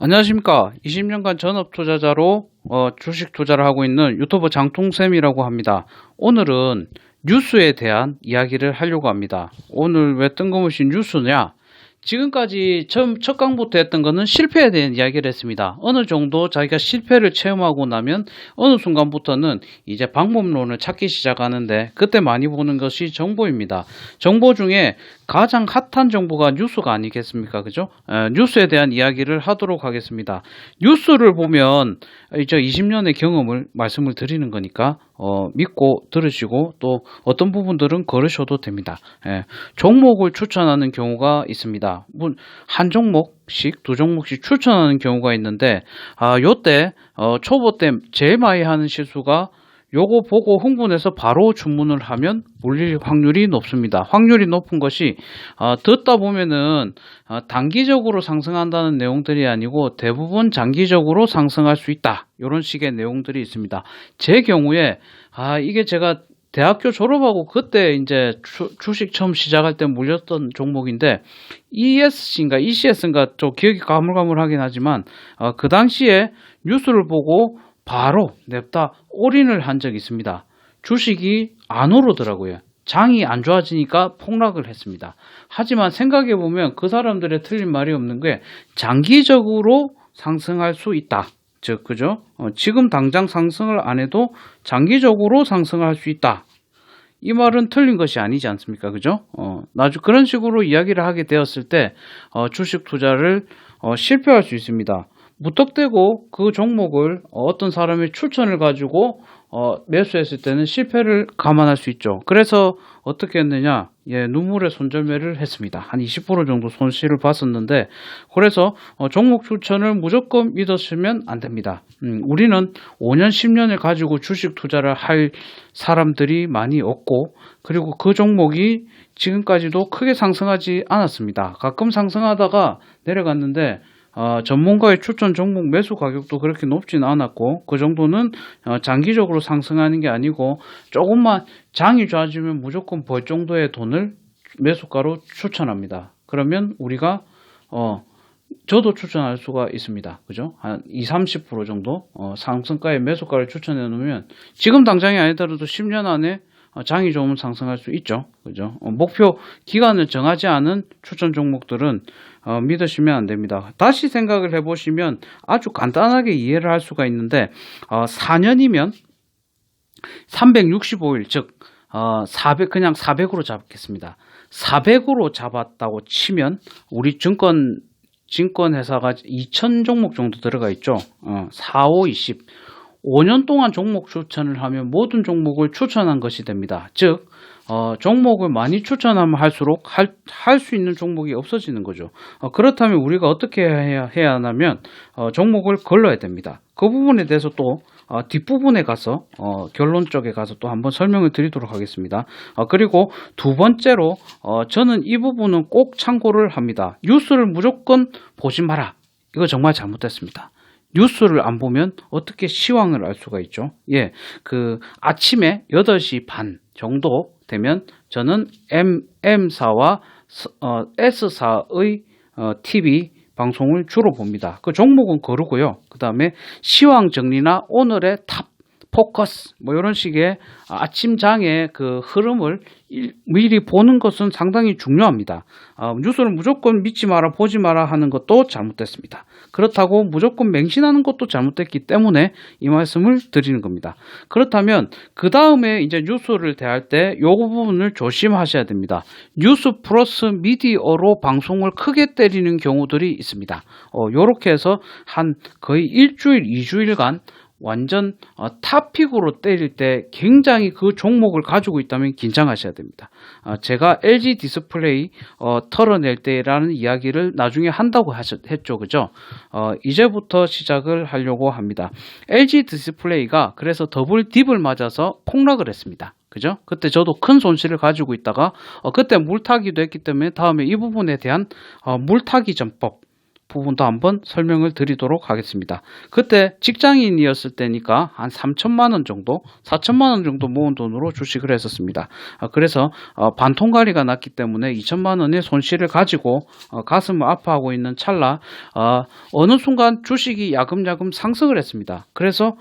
안녕하십니까. 20년간 전업 투자자로 주식 투자를 하고 있는 유튜버 장통쌤이라고 합니다. 오늘은 뉴스에 대한 이야기를 하려고 합니다. 오늘 왜 뜬금없이 뉴스냐? 지금까지 첫 강부터 했던 거는 실패에 대한 이야기를 했습니다. 어느 정도 자기가 실패를 체험하고 나면 어느 순간부터는 이제 방법론을 찾기 시작하는데, 그때 많이 보는 것이 정보입니다. 정보 중에 가장 핫한 정보가 뉴스가 아니겠습니까? 그죠? 뉴스에 대한 이야기를 하도록 하겠습니다. 뉴스를 보면 이제 20년의 경험을 말씀을 드리는 거니까 믿고 들으시고 또 어떤 부분들은 걸으셔도 됩니다. 종목을 추천하는 경우가 있습니다. 한 종목씩, 두 종목씩 추천하는 경우가 있는데, 요때 초보 때 제일 많이 하는 실수가 요거 보고 흥분해서 바로 주문을 하면 물릴 확률이 높습니다. 확률이 높은 것이 듣다 보면은 단기적으로 상승한다는 내용들이 아니고 대부분 장기적으로 상승할 수 있다, 이런 식의 내용들이 있습니다. 제 경우에 이게 제가 대학교 졸업하고 그때 이제 주식 처음 시작할 때 물렸던 종목인데, ESC인가 ECS인가 좀 기억이 가물가물하긴 하지만 그 당시에 뉴스를 보고 바로 냅다 올인을 한 적이 있습니다. 주식이 안 오르더라고요. 장이 안 좋아지니까 폭락을 했습니다. 하지만 생각해 보면 그 사람들의 틀린 말이 없는 게 장기적으로 상승할 수 있다. 즉, 그죠? 지금 당장 상승을 안 해도 장기적으로 상승할 수 있다. 이 말은 틀린 것이 아니지 않습니까? 그죠? 그런 식으로 이야기를 하게 되었을 때 주식 투자를 실패할 수 있습니다. 무턱대고 그 종목을 어떤 사람의 추천을 가지고 매수했을 때는 실패를 감안할 수 있죠. 그래서 어떻게 했느냐? 눈물의 손절매를 했습니다. 한 20% 정도 손실을 봤었는데, 그래서 종목 추천을 무조건 믿으시면 안 됩니다. 우리는 5년, 10년을 가지고 주식 투자를 할 사람들이 많이 없고, 그리고 그 종목이 지금까지도 크게 상승하지 않았습니다. 가끔 상승하다가 내려갔는데 전문가의 추천 종목 매수 가격도 그렇게 높지는 않았고, 그 정도는 장기적으로 상승하는 게 아니고 조금만 장이 좋아지면 무조건 벌 정도의 돈을 매수가로 추천합니다. 그러면 우리가 저도 추천할 수가 있습니다. 그죠? 한 20-30% 정도 상승가의 매수가를 추천해 놓으면 지금 당장이 아니더라도 10년 안에 장이 좋으면 상승할 수 있죠. 그죠? 목표 기간을 정하지 않은 추천 종목들은 믿으시면 안 됩니다. 다시 생각을 해보시면 아주 간단하게 이해를 할 수가 있는데, 4년이면 365일, 즉 400, 그냥 400으로 잡겠습니다. 400으로 잡았다고 치면 우리 증권회사가 2000 종목 정도 들어가 있죠. 4, 5, 20. 5년 동안 종목 추천을 하면 모든 종목을 추천한 것이 됩니다. 즉, 종목을 많이 추천하면 할수록 할 수 있는 종목이 없어지는 거죠. 그렇다면 우리가 어떻게 해야 하냐면 종목을 걸러야 됩니다. 그 부분에 대해서 또 뒷부분에 가서 결론 쪽에 가서 또 한번 설명을 드리도록 하겠습니다. 그리고 두 번째로 저는 이 부분은 꼭 참고를 합니다. 뉴스를 무조건 보지 마라. 이거 정말 잘못됐습니다. 뉴스를 안 보면 어떻게 시황을 알 수가 있죠? 아침에 8시 반 정도 되면 저는 M사와 S사의 TV 방송을 주로 봅니다. 그 종목은 거르고요. 그 다음에 시황 정리나 오늘의 탑 포커스 이런 식의 아침장의 그 흐름을 미리 보는 것은 상당히 중요합니다. 뉴스를 무조건 믿지 마라, 보지 마라 하는 것도 잘못됐습니다. 그렇다고 무조건 맹신하는 것도 잘못됐기 때문에 이 말씀을 드리는 겁니다. 그렇다면 그 다음에 이제 뉴스를 대할 때 이 부분을 조심하셔야 됩니다. 뉴스 플러스 미디어로 방송을 크게 때리는 경우들이 있습니다. 요렇게 해서 한 거의 일주일, 2주일간 완전 탑픽으로 때릴 때 굉장히 그 종목을 가지고 있다면 긴장하셔야 됩니다. 제가 LG 디스플레이 털어낼 때라는 이야기를 나중에 한다고 했죠. 그죠? 이제부터 시작을 하려고 합니다. LG 디스플레이가 그래서 더블 딥을 맞아서 폭락을 했습니다. 그죠? 그때 저도 큰 손실을 가지고 있다가 그때 물타기도 했기 때문에 다음에 이 부분에 대한 물타기 전법 부분도 한번 설명을 드리도록 하겠습니다. 그때 직장인이었을 때니까 한 3천만 원 정도, 4천만 원 정도 모은 돈으로 주식을 했었습니다. 그래서 반통가리가 났기 때문에 2천만 원의 손실을 가지고 가슴을 아파하고 있는 찰나 어느 순간 주식이 야금야금 상승을 했습니다. 그래서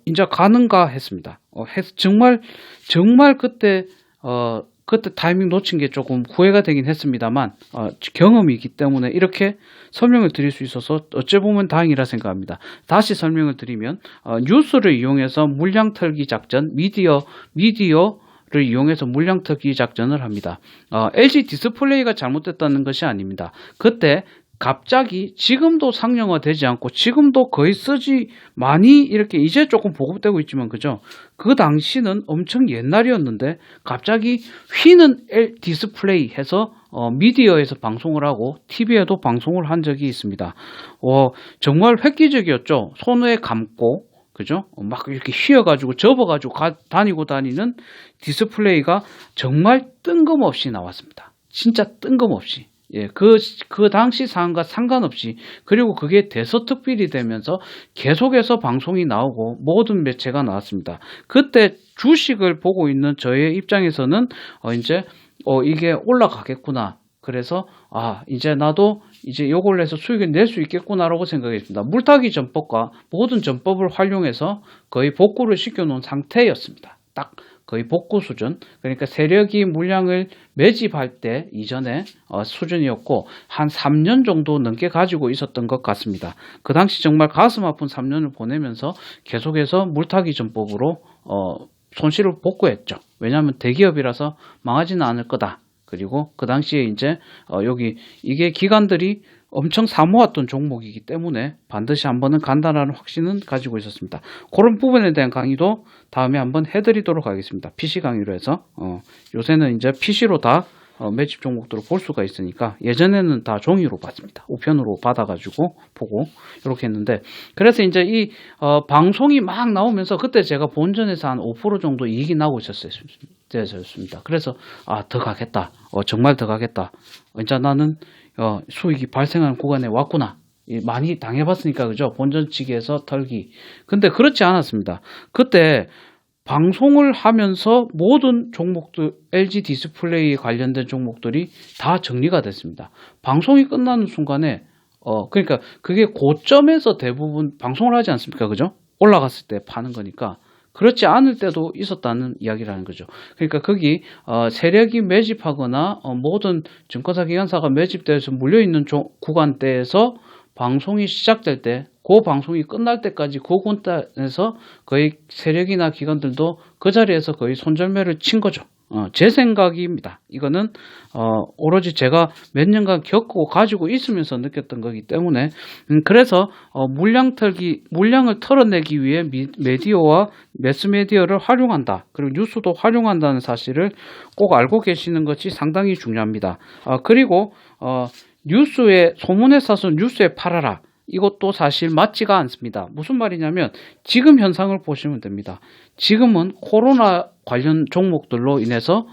이제 가는가 했습니다. 정말 그때 타이밍 놓친 게 조금 후회가 되긴 했습니다만 경험이기 때문에 이렇게 설명을 드릴 수 있어서 어찌 보면 다행이라 생각합니다. 다시 설명을 드리면 뉴스를 이용해서 물량 털기 작전, 미디어를 이용해서 물량 털기 작전을 합니다. LG 디스플레이가 잘못됐다는 것이 아닙니다. 그때 갑자기 지금도 상용화되지 않고 지금도 거의 많이 이렇게 이제 조금 보급되고 있지만 그죠? 그 당시는 엄청 옛날이었는데 갑자기 휘는 디스플레이 해서 미디어에서 방송을 하고 TV에도 방송을 한 적이 있습니다. 정말 획기적이었죠. 손에 감고 그죠? 막 이렇게 휘어가지고 접어가지고 다니는 디스플레이가 정말 뜬금없이 나왔습니다. 진짜 뜬금없이. 예, 그 당시 상황과 상관없이, 그리고 그게 대서특필이 되면서 계속해서 방송이 나오고 모든 매체가 나왔습니다. 그때 주식을 보고 있는 저의 입장에서는 이게 올라가겠구나. 그래서 이제 나도 이제 요걸 해서 수익을 낼 수 있겠구나라고 생각했습니다. 물타기 전법과 모든 전법을 활용해서 거의 복구를 시켜놓은 상태였습니다. 딱 거의 복구 수준, 그러니까 세력이 물량을 매집할 때 이전에 수준이었고 한 3년 정도 넘게 가지고 있었던 것 같습니다. 그 당시 정말 가슴 아픈 3년을 보내면서 계속해서 물타기 전법으로 손실을 복구했죠. 왜냐하면 대기업이라서 망하지는 않을 거다. 그리고 그 당시에 이게 기관들이 엄청 사모았던 종목이기 때문에 반드시 한번은 간다라는 확신은 가지고 있었습니다. 그런 부분에 대한 강의도 다음에 한번 해드리도록 하겠습니다. PC 강의로 해서 요새는 이제 PC로 다 매집 종목들을 볼 수가 있으니까, 예전에는 다 종이로 봤습니다. 우편으로 받아가지고 보고 이렇게 했는데, 그래서 이제 이 방송이 막 나오면서 그때 제가 본전에서 한 5% 정도 이익이 나고 있었습니다. 그래서 더 가겠다. 정말 더 가겠다. 이제 나는 수익이 발생하는 구간에 왔구나. 많이 당해봤으니까 그죠? 본전치기에서 털기. 근데 그렇지 않았습니다. 그때 방송을 하면서 모든 종목들, LG 디스플레이 관련된 종목들이 다 정리가 됐습니다. 방송이 끝나는 순간에 그러니까 그게 고점에서 대부분 방송을 하지 않습니까? 그죠? 올라갔을 때 파는 거니까. 그렇지 않을 때도 있었다는 이야기라는 거죠. 그러니까 거기 세력이 매집하거나 모든 증권사 기관사가 매집돼서 물려있는 구간대에서 방송이 시작될 때, 그 방송이 끝날 때까지 그 구간에서 거의 세력이나 기관들도 그 자리에서 거의 손절매를 친 거죠. 제 생각입니다. 이거는 오로지 제가 몇 년간 겪고 가지고 있으면서 느꼈던 거기 때문에 그래서 물량을 털어내기 위해 미디어와 매스미디어를 활용한다. 그리고 뉴스도 활용한다는 사실을 꼭 알고 계시는 것이 상당히 중요합니다. 그리고 뉴스에 소문에 싸서 뉴스에 팔아라. 이것도 사실 맞지가 않습니다. 무슨 말이냐면 지금 현상을 보시면 됩니다. 지금은 코로나 관련 종목들로 인해서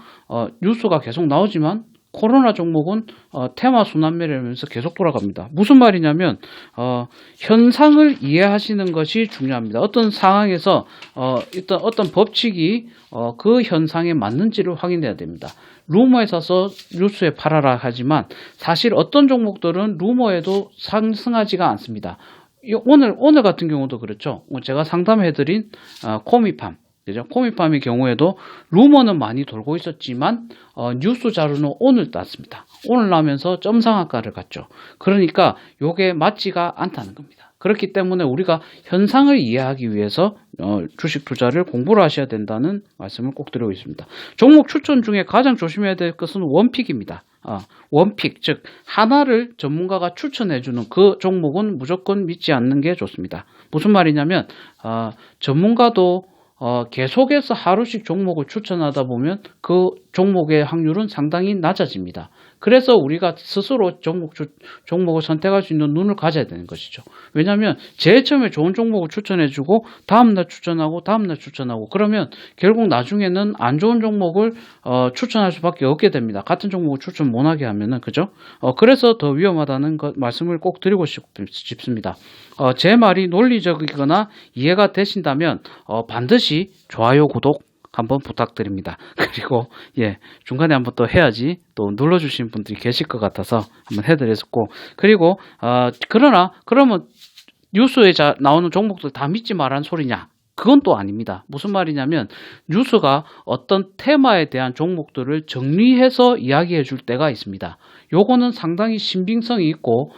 뉴스가 계속 나오지만 코로나 종목은 테마 순환매라면서 계속 돌아갑니다. 무슨 말이냐면 현상을 이해하시는 것이 중요합니다. 어떤 상황에서 일단 어떤 법칙이 그 현상에 맞는지를 확인해야 됩니다. 루머에 사서 뉴스에 팔아라 하지만 사실 어떤 종목들은 루머에도 상승하지가 않습니다. 오늘 같은 경우도 그렇죠. 제가 상담해드린 코미팜, 그죠? 코미팜의 경우에도 루머는 많이 돌고 있었지만 뉴스 자료는 오늘 땄습니다. 오늘 나면서 점상한가를 갔죠. 그러니까 이게 맞지가 않다는 겁니다. 그렇기 때문에 우리가 현상을 이해하기 위해서 주식 투자를 공부를 하셔야 된다는 말씀을 꼭 드리고 있습니다. 종목 추천 중에 가장 조심해야 될 것은 원픽입니다. 원픽, 즉 하나를 전문가가 추천해주는 그 종목은 무조건 믿지 않는 게 좋습니다. 무슨 말이냐면 전문가도 계속해서 하루씩 종목을 추천하다 보면 그 종목의 확률은 상당히 낮아집니다. 그래서 우리가 스스로 종목을 선택할 수 있는 눈을 가져야 되는 것이죠. 왜냐하면 제일 처음에 좋은 종목을 추천해주고 다음날 추천하고 그러면 결국 나중에는 안 좋은 종목을 추천할 수밖에 없게 됩니다. 같은 종목을 추천 못하게 하면은 그죠? 그래서 더 위험하다는 말씀을 꼭 드리고 싶습니다. 제 말이 논리적이거나 이해가 되신다면 반드시 좋아요, 구독 한번 부탁드립니다. 그리고 중간에 한번 또 해야지 또 눌러주신 분들이 계실 것 같아서 한번 해드렸고, 그리고 그러면 뉴스에 나오는 종목들 다 믿지 말라는 소리냐? 그건 또 아닙니다. 무슨 말이냐면 뉴스가 어떤 테마에 대한 종목들을 정리해서 이야기해 줄 때가 있습니다. 요거는 상당히 신빙성이 있고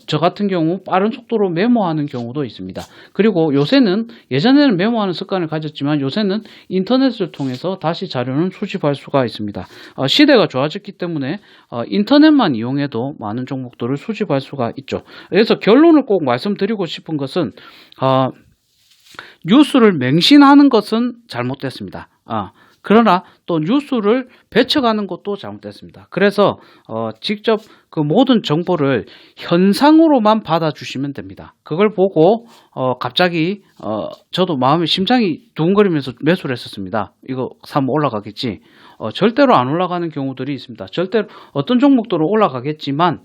저 같은 경우 빠른 속도로 메모하는 경우도 있습니다. 그리고 요새는 예전에는 메모하는 습관을 가졌지만 요새는 인터넷을 통해서 다시 자료는 수집할 수가 있습니다. 시대가 좋아졌기 때문에 인터넷만 이용해도 많은 종목들을 수집할 수가 있죠. 그래서 결론을 꼭 말씀드리고 싶은 것은 뉴스를 맹신하는 것은 잘못됐습니다. 그러나 또 뉴스를 배척하는 것도 잘못됐습니다. 그래서 직접 그 모든 정보를 현상으로만 받아주시면 됩니다. 그걸 보고 갑자기 저도 심장이 두근거리면서 매수를 했었습니다. 이거 사면 올라가겠지. 절대로 안 올라가는 경우들이 있습니다. 절대로 어떤 종목들은 올라가겠지만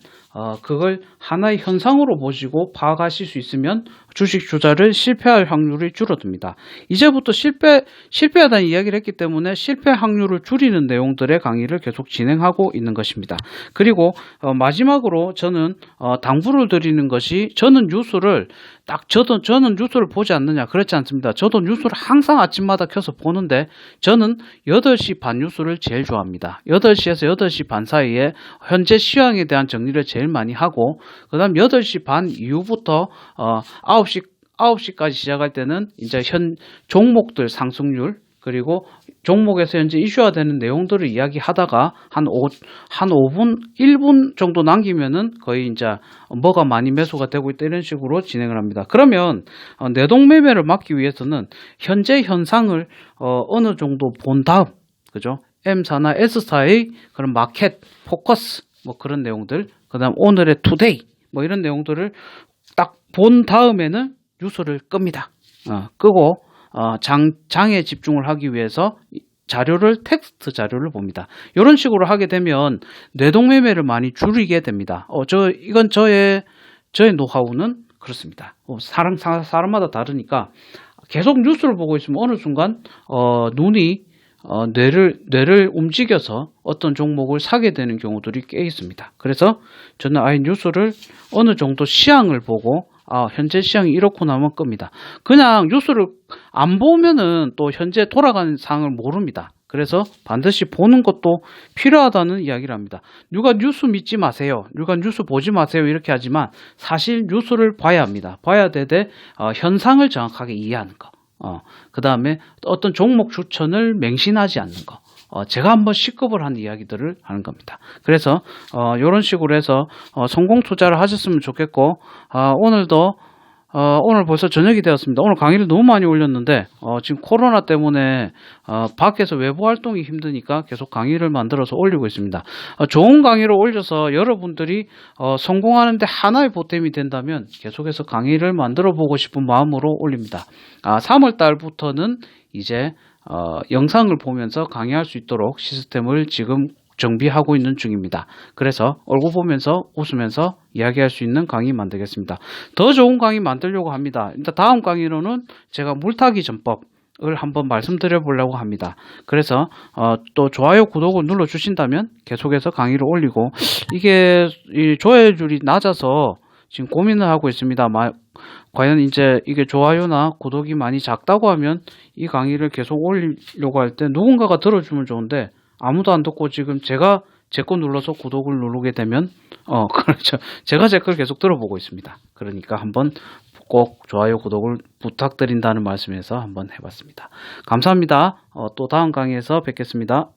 그걸 하나의 현상으로 보시고 파악하실 수 있으면 주식 투자를 실패할 확률이 줄어듭니다. 이제부터 실패하다는 이야기를 했기 때문에 실패 확률을 줄이는 내용들의 강의를 계속 진행하고 있는 것입니다. 그리고 마지막으로 저는 당부를 드리는 것이, 저는 뉴스를 보지 않느냐, 그렇지 않습니다. 저도 뉴스를 항상 아침마다 켜서 보는데 저는 8시 반 뉴스를 제일 좋아합니다. 8시에서 8시 반 사이에 현재 시황에 대한 정리를 제일 많이 하고, 그 다음 8시 반 이후부터 9시까지 시작할 때는 이제 종목들 상승률, 그리고 종목에서 현재 이슈화되는 내용들을 이야기하다가 한 5분, 1분 정도 남기면은 거의 이제 뭐가 많이 매수가 되고 있다, 이런 식으로 진행을 합니다. 그러면 내동매매를 막기 위해서는 현재 현상을 어느 정도 본 다음, 그죠? M사나 S사의 그런 마켓 포커스, 뭐 그런 내용들, 그 다음 오늘의 투데이, 뭐 이런 내용들을 딱 본 다음에는 뉴스를 끕니다. 끄고 장에 집중을 하기 위해서 텍스트 자료를 봅니다. 이런 식으로 하게 되면 뇌동매매를 많이 줄이게 됩니다. 이건 저의 노하우는 그렇습니다. 사람마다 다르니까 계속 뉴스를 보고 있으면 어느 순간 눈이 뇌를 움직여서 어떤 종목을 사게 되는 경우들이 꽤 있습니다. 그래서 저는 아예 뉴스를 어느 정도 시향을 보고 현재 시향이 이렇구나 하면 끕니다. 그냥 뉴스를 안 보면은 또 현재 돌아가는 상황을 모릅니다. 그래서 반드시 보는 것도 필요하다는 이야기를 합니다. 누가 뉴스 믿지 마세요, 누가 뉴스 보지 마세요 이렇게 하지만 사실 뉴스를 봐야 합니다. 봐야 되되 현상을 정확하게 이해하는 거, 그 다음에 어떤 종목 추천을 맹신하지 않는 거, 제가 한번 시급을 한 이야기들을 하는 겁니다. 그래서 이런 식으로 해서 성공 투자를 하셨으면 좋겠고, 오늘 벌써 저녁이 되었습니다. 오늘 강의를 너무 많이 올렸는데 지금 코로나 때문에 밖에서 외부 활동이 힘드니까 계속 강의를 만들어서 올리고 있습니다. 좋은 강의를 올려서 여러분들이 성공하는데 하나의 보탬이 된다면 계속해서 강의를 만들어 보고 싶은 마음으로 올립니다. 3월 달부터는 이제 영상을 보면서 강의할 수 있도록 시스템을 지금 정비하고 있는 중입니다. 그래서 얼굴 보면서 웃으면서 이야기할 수 있는 강의 만들겠습니다. 더 좋은 강의 만들려고 합니다. 일단 다음 강의로는 제가 물타기 전법을 한번 말씀드려 보려고 합니다. 그래서 또 좋아요, 구독을 눌러 주신다면 계속해서 강의를 올리고, 이게 조회율이 낮아서 지금 고민을 하고 있습니다. 과연 이제 이게 좋아요나 구독이 많이 작다고 하면 이 강의를 계속 올리려고 할 때 누군가가 들어주면 좋은데 아무도 안 듣고 지금 제가 제 거 눌러서 구독을 누르게 되면 그렇죠. 제가 제 걸 계속 들어보고 있습니다. 그러니까 한번 꼭 좋아요, 구독을 부탁드린다는 말씀에서 한번 해봤습니다. 감사합니다. 또 다음 강의에서 뵙겠습니다.